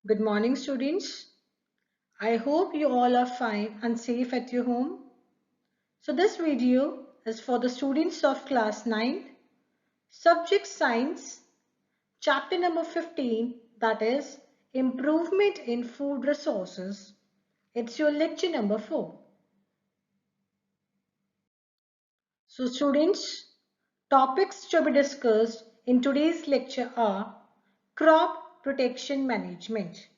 Good morning, students. I hope you all are fine and safe at your home. So this video is for the students of class 9, subject science, chapter number 15, that is improvement in food resources. It's your lecture number 4. So students, topics to be discussed in today's lecture are crop protection management.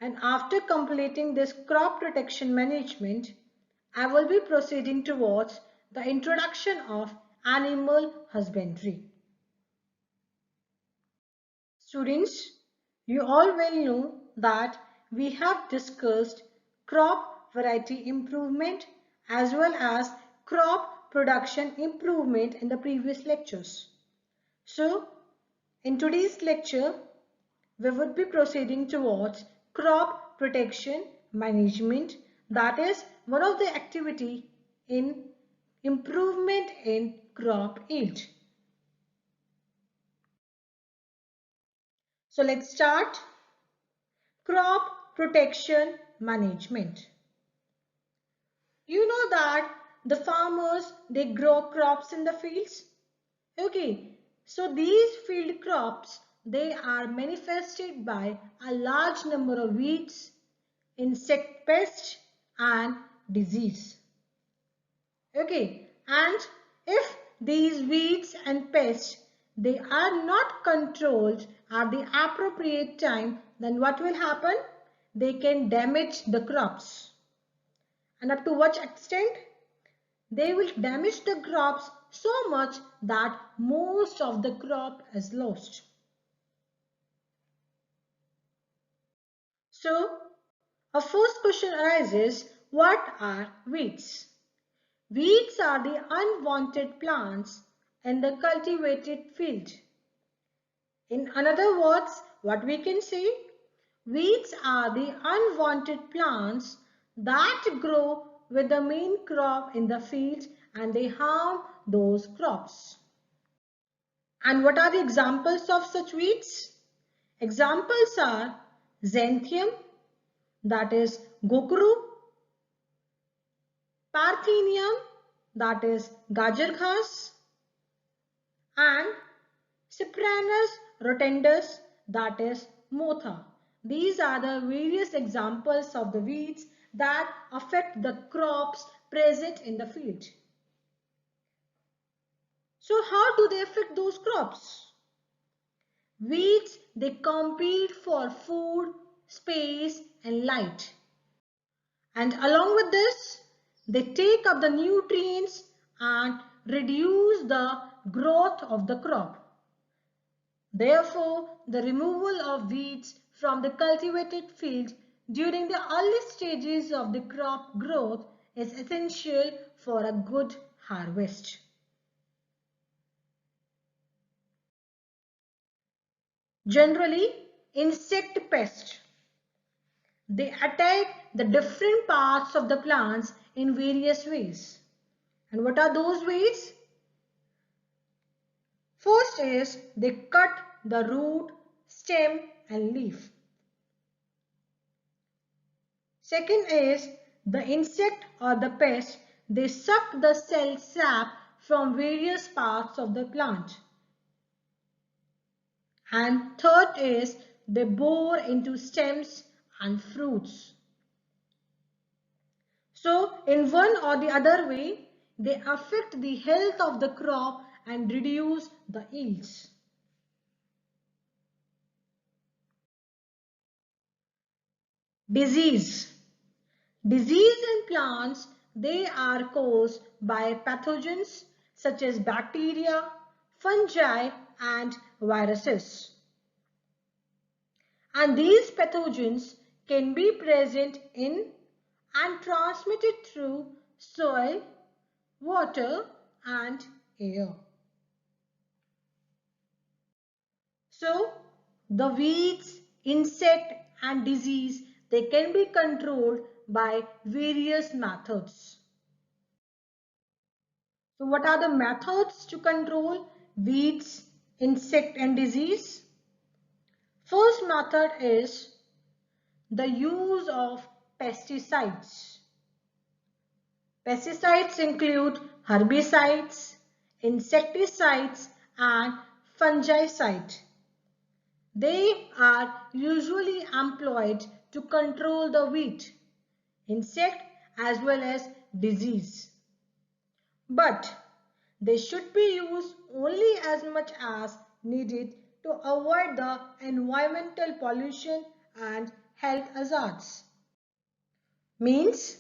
And after completing this crop protection management, I will be proceeding towards the introduction of animal husbandry. Students, you all well know that we have discussed crop variety improvement as well as crop production improvement in the previous lectures. So, in today's lecture, we would be proceeding towards crop protection management, that is one of the activity in improvement in crop yield. So let's start. Crop protection management. You know that the farmers, they grow crops in the fields. Okay, so these field crops, they are manifested by a large number of weeds, insect pests and disease. Okay, and if these weeds and pests, they are not controlled at the appropriate time, then what will happen? They can damage the crops. And up to what extent? They will damage the crops so much that most of the crop is lost. So, a first question arises, what are weeds? Weeds are the unwanted plants in the cultivated field. In other words, what we can say? Weeds are the unwanted plants that grow with the main crop in the field and they harm those crops. And what are the examples of such weeds? Examples are xanthium, that is gokru, parthenium, that is gajar ghas, and Cyprinus rotundus, that is motha. These are the various examples of the weeds that affect the crops present in the field. So how do they affect those crops? Weeds, they compete for food, space and light. And along with this, they take up the nutrients and reduce the growth of the crop. Therefore, the removal of weeds from the cultivated field during the early stages of the crop growth is essential for a good harvest. Generally, insect pests, they attack the different parts of the plants in various ways. And what are those ways? First is they cut the root, stem and leaf. Second is the insect or the pest, they suck the cell sap from various parts of the plant. And third is they bore into stems and fruits. So in one or the other way, they affect the health of the crop and reduce the yields. Disease. Disease in plants, they are caused by pathogens such as bacteria, fungi and viruses. And these pathogens can be present in and transmitted through soil, water and air. So, the weeds, insect and disease, they can be controlled by various methods. So what are the methods to control weeds, insect and disease? First method is the use of pesticides. Pesticides include herbicides, insecticides, and fungicides. They are usually employed to control the weed, insect, as well as disease. But they should be used only as much as needed to avoid the environmental pollution and health hazards. Means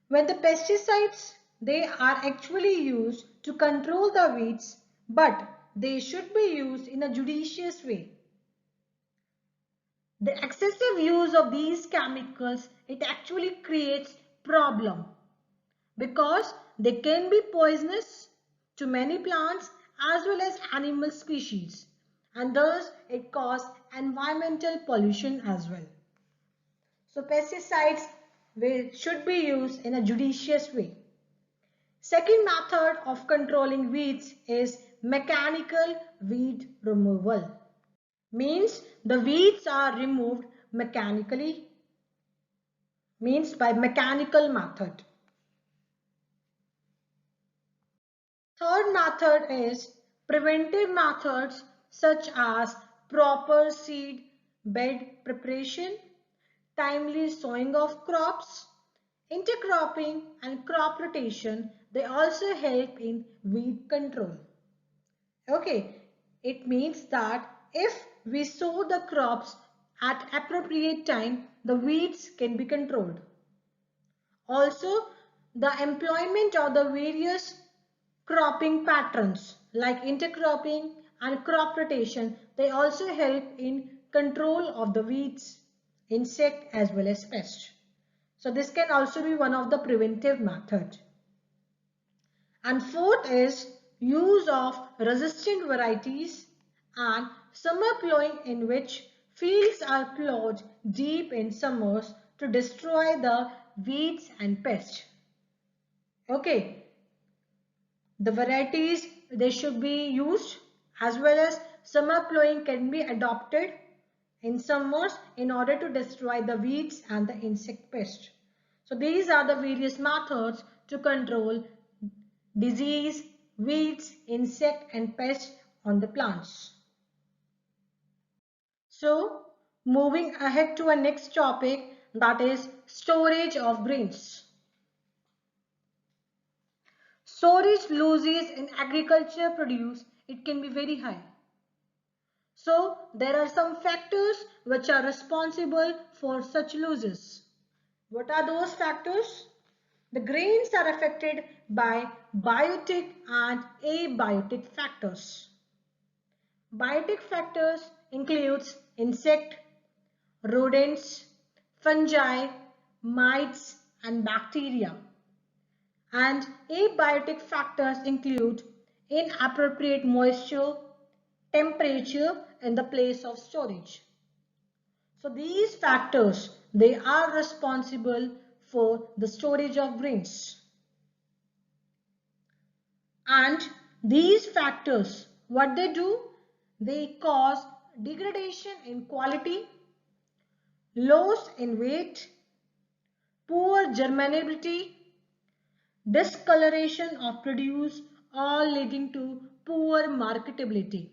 when the pesticides they are actually used to control the weeds, but they should be used in a judicious way. The excessive use of these chemicals, it actually creates problem because they can be poisonous to many plants as well as animal species, and thus it causes environmental pollution as well. So pesticides should be used in a judicious way. Second method of controlling weeds is mechanical weed removal. Means the weeds are removed mechanically, means by mechanical method. Third method is preventive methods such as proper seed bed preparation, timely sowing of crops, intercropping and crop rotation. They also help in weed control. Okay, it means that if we sow the crops at appropriate time, the weeds can be controlled. Also, the employment of the various cropping patterns like intercropping and crop rotation, they also help in control of the weeds, insect as well as pest. So this can also be one of the preventive methods. And fourth is use of resistant varieties and summer plowing, in which fields are plowed deep in summers to destroy the weeds and pests. Okay, the varieties they should be used as well as summer plowing can be adopted in summers in order to destroy the weeds and the insect pest. So these are the various methods to control disease, weeds, insect and pest on the plants. So moving ahead to our next topic, that is storage of grains. Storage losses in agriculture produce, it can be very high. So there are some factors which are responsible for such losses. What are those factors? The grains are affected by biotic and abiotic factors. Biotic factors includes insect, rodents, fungi, mites and bacteria. And abiotic factors include inappropriate moisture, temperature in the place of storage. So these factors, they are responsible for the storage of grains. And these factors, what they do? They cause degradation in quality, loss in weight, poor germinability, discoloration of produce, all leading to poor marketability.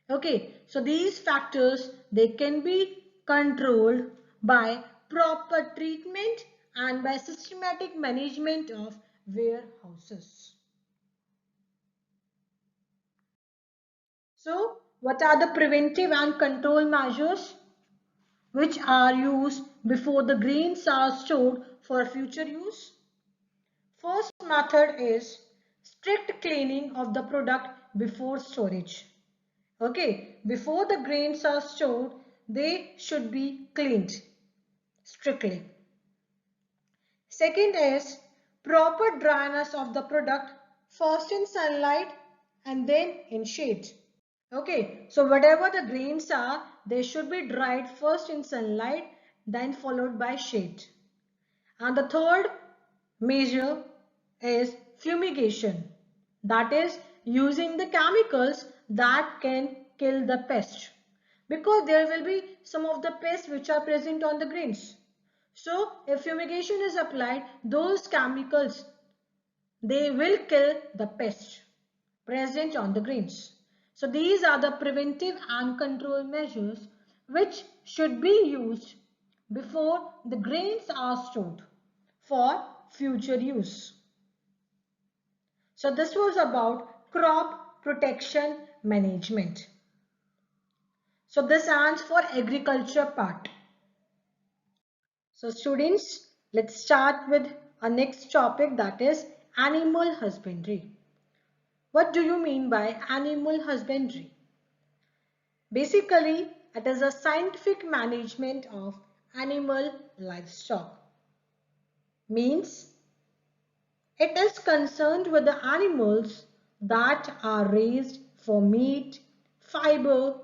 Okay, so these factors, they can be controlled by proper treatment and by systematic management of warehouses. So what are the preventive and control measures which are used before the grains are stored for future use? First method is strict cleaning of the product before storage. Okay, before the grains are stored, they should be cleaned strictly. Second is proper dryness of the product, first in sunlight and then in shade. Okay, so whatever the grains are, they should be dried first in sunlight, then followed by shade. And the third measure is fumigation. That is using the chemicals that can kill the pest. because there will be some of the pests which are present on the grains. So if fumigation is applied, those chemicals, they will kill the pests present on the grains. So these are the preventive and control measures which should be used before the grains are stored for future use. So this was about crop protection management. So this stands for agriculture part. So students, let's start with our next topic, that is animal husbandry. What do you mean by animal husbandry? Basically, it is a scientific management of animal livestock. Means it is concerned with the animals that are raised for meat, fiber,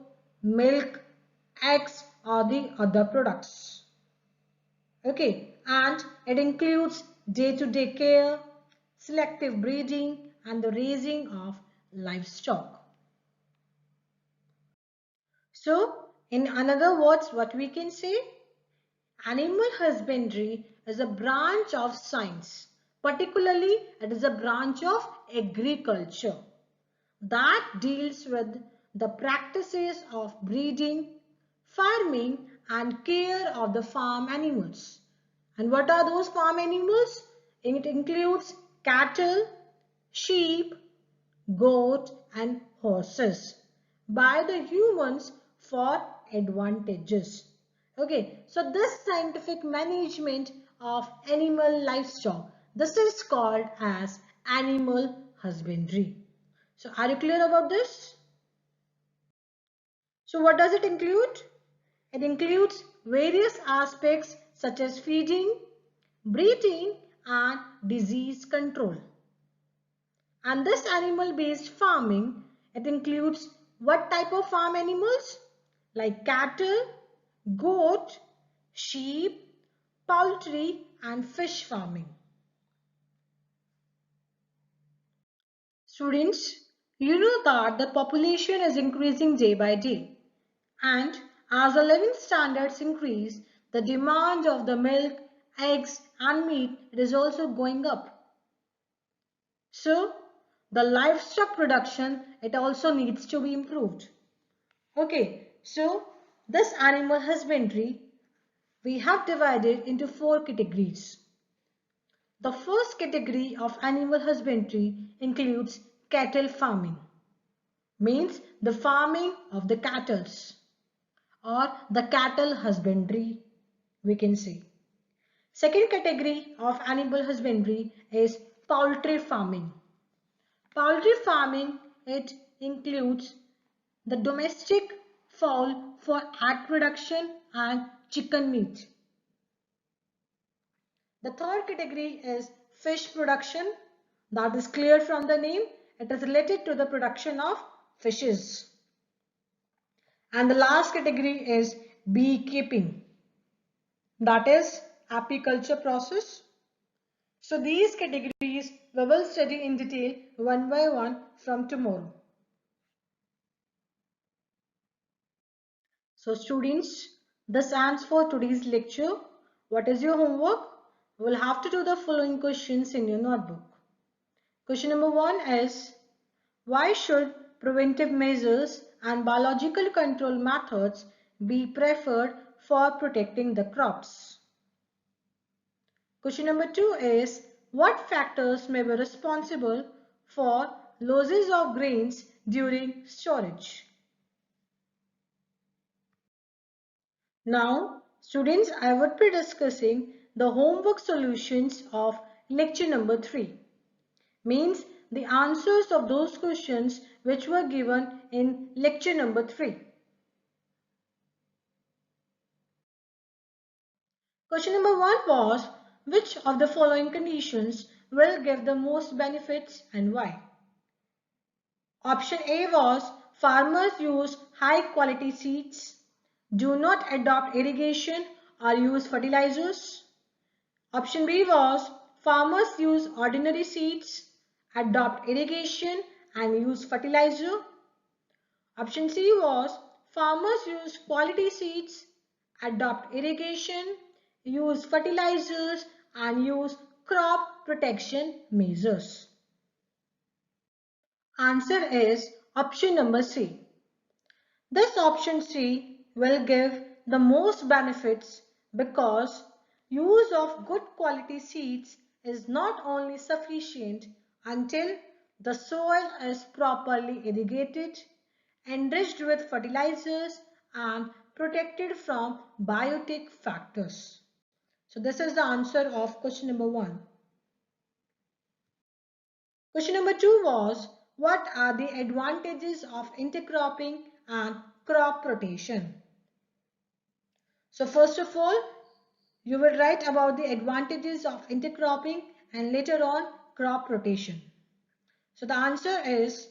milk, eggs or the other products. Okay, and it includes day-to-day care, selective breeding and the raising of livestock. So, in other words, what we can say? Animal husbandry is a branch of science. Particularly, it is a branch of agriculture that deals with the practices of breeding, farming and care of the farm animals. And what are those farm animals? It includes cattle, sheep, goat and horses by the humans for advantages. Okay, so this scientific management of animal livestock, this is called as animal husbandry. So are you clear about this? So what does it include? It includes various aspects such as feeding, breeding and disease control. And this animal-based farming, it includes what type of farm animals? Like cattle, goat, sheep, poultry and fish farming. Students, you know that the population is increasing day by day. And as the living standards increase, the demand of the milk, eggs and meat, it is also going up. So, the livestock production, it also needs to be improved. Okay, so this animal husbandry, we have divided into 4 categories. The first category of animal husbandry includes cattle farming, means the farming of the cattle or the cattle husbandry, we can say. Second category of animal husbandry is poultry farming. Poultry farming, it includes the domestic fowl for egg production and chicken meat. The third category is fish production. That is clear from the name. It is related to the production of fishes. And the last category is beekeeping. That is apiculture process. So these categories we will study in detail one by one from tomorrow. So students, this ends for today's lecture. What is your homework? You will have to do the following questions in your notebook. Question number 1 is, why should preventive measures and biological control methods be preferred for protecting the crops? Question number 2 is, what factors may be responsible for losses of grains during storage? Now, students, I would be discussing the homework solutions of lecture number 3. Means the answers of those questions which were given in lecture number 3. Question number 1 was, which of the following conditions will give the most benefits and why? Option A was, farmers use high quality seeds, do not adopt irrigation or use fertilizers. Option B was, farmers use ordinary seeds, adopt irrigation and use fertilizer. Option C was, farmers use quality seeds, adopt irrigation, use fertilizers, and use crop protection measures. Answer is option number C. This option C will give the most benefits because use of good quality seeds is not only sufficient until the soil is properly irrigated, enriched with fertilizers and protected from biotic factors. So this is the answer of question number 1. Question number 2 was, what are the advantages of intercropping and crop rotation? So first of all, you will write about the advantages of intercropping and later on crop rotation. So the answer is,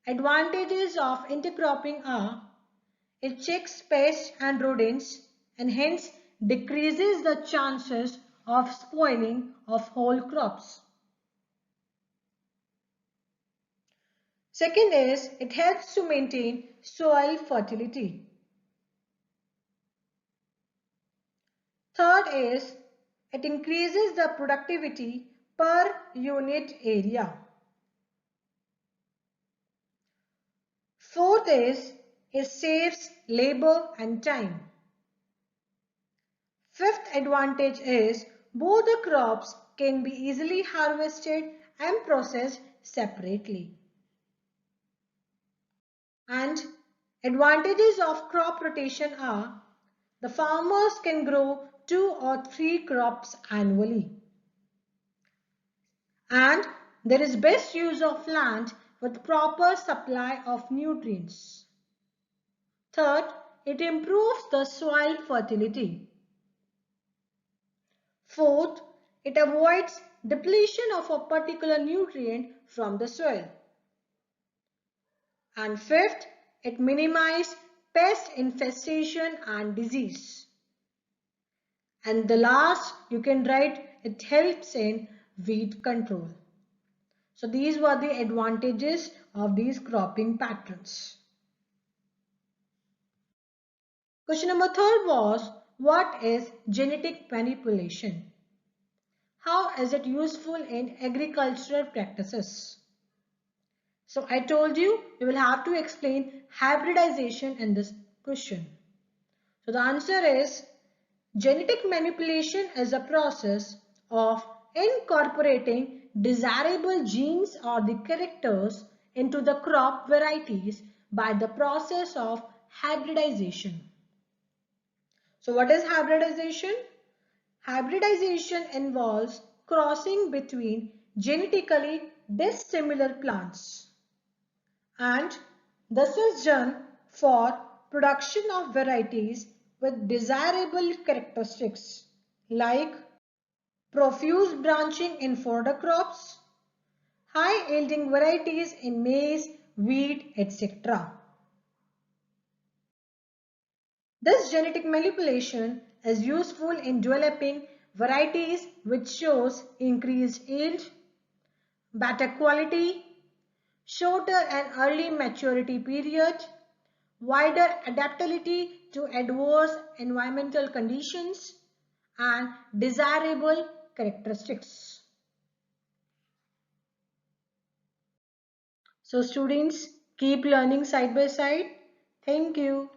advantages of intercropping are, it checks pests and rodents and hence decreases the chances of spoiling of whole crops. Second is, it helps to maintain soil fertility. Third is, it increases the productivity per unit area. Fourth is, it saves labor and time. Fifth advantage is, both the crops can be easily harvested and processed separately. And advantages of crop rotation are, the farmers can grow 2 or 3 crops annually. And there is best use of land with proper supply of nutrients. Third, it improves the soil fertility. Fourth, it avoids depletion of a particular nutrient from the soil. And fifth, it minimizes pest infestation and disease. And the last, you can write, it helps in weed control. So these were the advantages of these cropping patterns. Question number 3 was, what is genetic manipulation? How is it useful in agricultural practices? So I told you, you will have to explain hybridization in this question. So the answer is, genetic manipulation is a process of incorporating desirable genes or the characters into the crop varieties by the process of hybridization. So what is hybridization? Hybridization involves crossing between genetically dissimilar plants. And this is done for production of varieties with desirable characteristics like profuse branching in fodder crops, high yielding varieties in maize, wheat, etc. This genetic manipulation is useful in developing varieties which shows increased yield, better quality, shorter and early maturity period, wider adaptability to adverse environmental conditions, and desirable characteristics. So students, keep learning side by side. Thank you.